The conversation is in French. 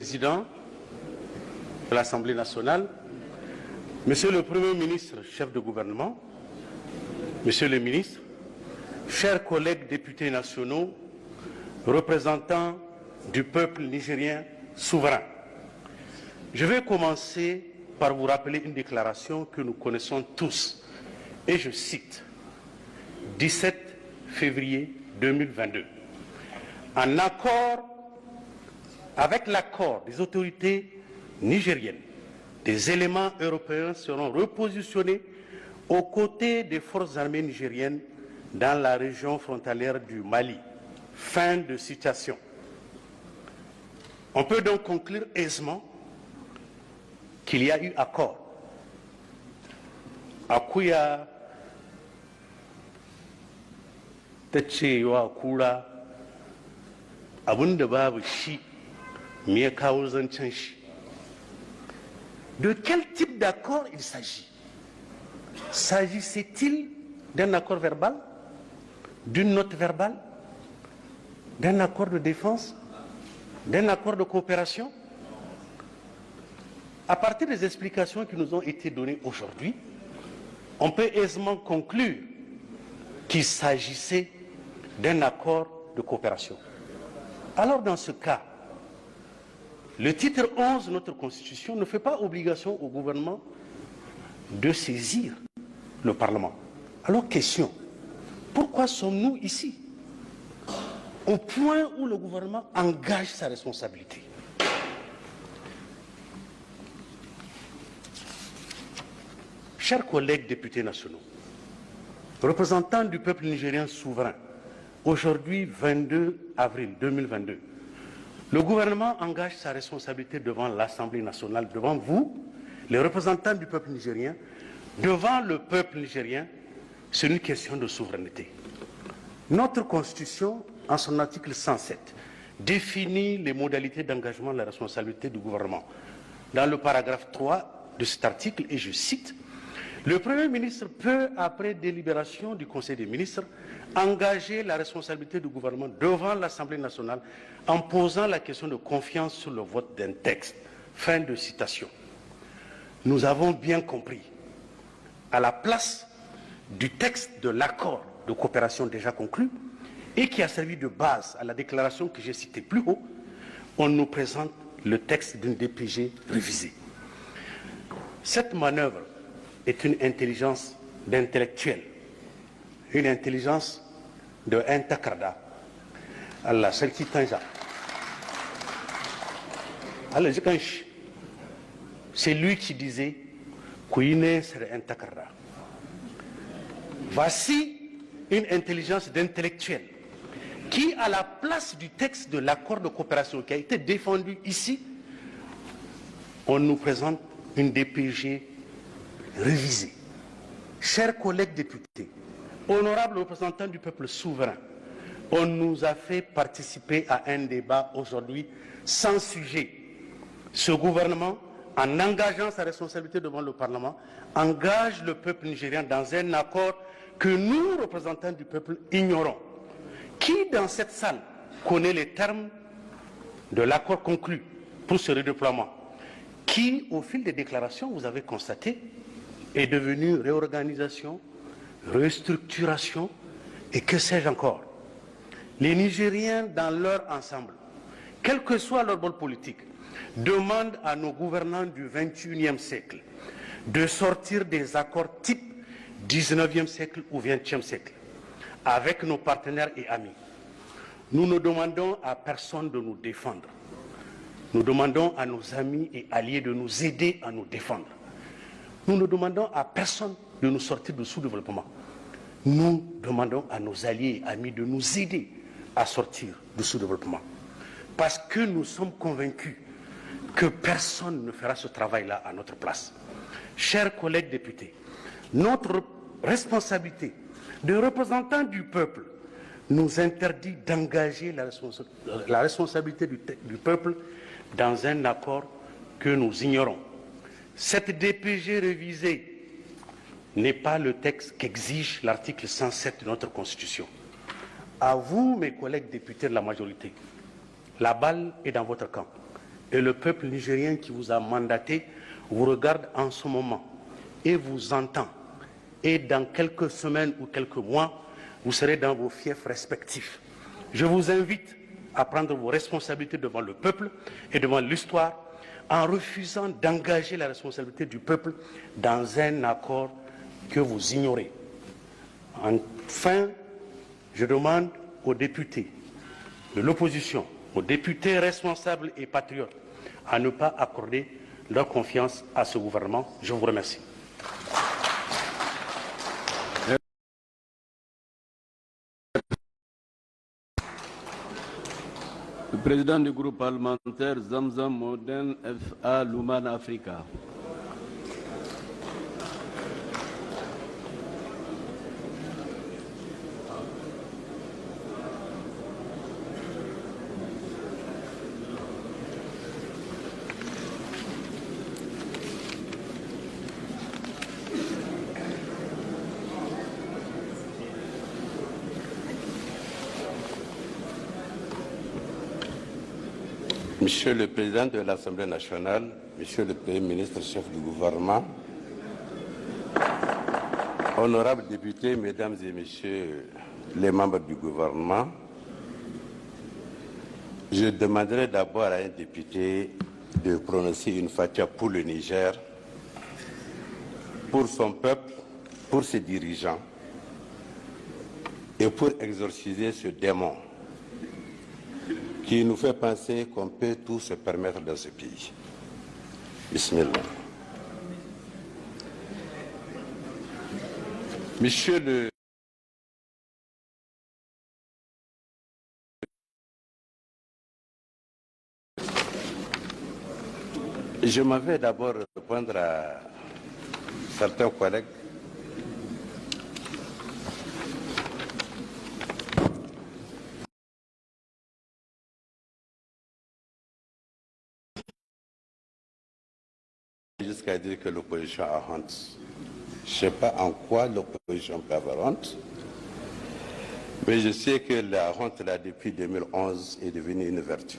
Président de l'Assemblée nationale, Monsieur le Premier ministre, chef de gouvernement, Monsieur le ministre, chers collègues députés nationaux, représentants du peuple nigérien souverain, je vais commencer par vous rappeler une déclaration que nous connaissons tous, et je cite, 17 février 2022. En accord avec l'accord des autorités nigériennes, des éléments européens seront repositionnés aux côtés des forces armées nigériennes dans la région frontalière du Mali. Fin de citation. On peut donc conclure aisément qu'il y a eu accord. Akuya Techewa Kura abunda babu shi. De quel type d'accord il s'agit? S'agissait-il d'un accord verbal, d'une note verbale, d'un accord de défense, d'un accord de coopération? À partir des explications qui nous ont été données aujourd'hui, on peut aisément conclure qu'il s'agissait d'un accord de coopération. Alors dans ce cas, le titre 11 de notre Constitution ne fait pas obligation au gouvernement de saisir le Parlement. Alors question, pourquoi sommes-nous ici? Au point où le gouvernement engage sa responsabilité. Chers collègues députés nationaux, représentants du peuple nigérien souverain, aujourd'hui 22 avril 2022, le gouvernement engage sa responsabilité devant l'Assemblée nationale, devant vous, les représentants du peuple nigérien, devant le peuple nigérien, c'est une question de souveraineté. Notre Constitution, en son article 107, définit les modalités d'engagement de la responsabilité du gouvernement. Dans le paragraphe 3 de cet article, et je cite, le Premier ministre peut, après délibération du Conseil des ministres, engager la responsabilité du gouvernement devant l'Assemblée nationale en posant la question de confiance sur le vote d'un texte. Fin de citation. Nous avons bien compris, à la place du texte de l'accord de coopération déjà conclu et qui a servi de base à la déclaration que j'ai citée plus haut, on nous présente le texte d'une DPG révisée. Cette manœuvre est une intelligence d'intellectuel, une intelligence de Intakarda. Allah, celle qui tanja. Allah, c'est lui qui disait Kouine serait Intakarda. Voici une intelligence d'intellectuel qui, à la place du texte de l'accord de coopération qui a été défendu ici, on nous présente une DPG révisée. Chers collègues députés, honorables représentants du peuple souverain, on nous a fait participer à un débat aujourd'hui sans sujet. Ce gouvernement, en engageant sa responsabilité devant le Parlement, engage le peuple nigérien dans un accord que nous, représentants du peuple, ignorons. Qui dans cette salle connaît les termes de l'accord conclu pour ce redéploiement? Qui, au fil des déclarations, vous avez constaté, est devenu réorganisation, restructuration et que sais-je encore. Les Nigériens, dans leur ensemble, quel que soit leur bol politique, demandent à nos gouvernants du XXIe siècle de sortir des accords type 19e siècle ou 20e siècle avec nos partenaires et amis. Nous ne demandons à personne de nous défendre. Nous demandons à nos amis et alliés de nous aider à nous défendre. Nous ne demandons à personne de nous sortir du sous-développement. Nous demandons à nos alliés et amis de nous aider à sortir du sous-développement. Parce que nous sommes convaincus que personne ne fera ce travail-là à notre place. Chers collègues députés, notre responsabilité de représentants du peuple nous interdit d'engager la responsabilité du peuple dans un accord que nous ignorons. Cette DPG révisée n'est pas le texte qu'exige l'article 107 de notre Constitution. À vous, mes collègues députés de la majorité, la balle est dans votre camp. Et le peuple nigérien qui vous a mandaté vous regarde en ce moment et vous entend. Et dans quelques semaines ou quelques mois, vous serez dans vos fiefs respectifs. Je vous invite à prendre vos responsabilités devant le peuple et devant l'histoire en refusant d'engager la responsabilité du peuple dans un accord que vous ignorez. Enfin, je demande aux députés de l'opposition, aux députés responsables et patriotes, à ne pas accorder leur confiance à ce gouvernement. Je vous remercie. Le président du groupe parlementaire Zamzam Modern FA Luman Africa. Monsieur le Président de l'Assemblée nationale, Monsieur le Premier ministre, chef du gouvernement, honorables députés, Mesdames et Messieurs les membres du gouvernement, je demanderai d'abord à un député de prononcer une fatia pour le Niger, pour son peuple, pour ses dirigeants et pour exorciser ce démon qui nous fait penser qu'on peut tout se permettre dans ce pays. Bismillah. Monsieur le Je m'en vais d'abord répondre à certains collègues. Jusqu'à dire que l'opposition a honte. Je ne sais pas en quoi l'opposition peut avoir honte, mais je sais que la honte là depuis 2011 est devenue une vertu.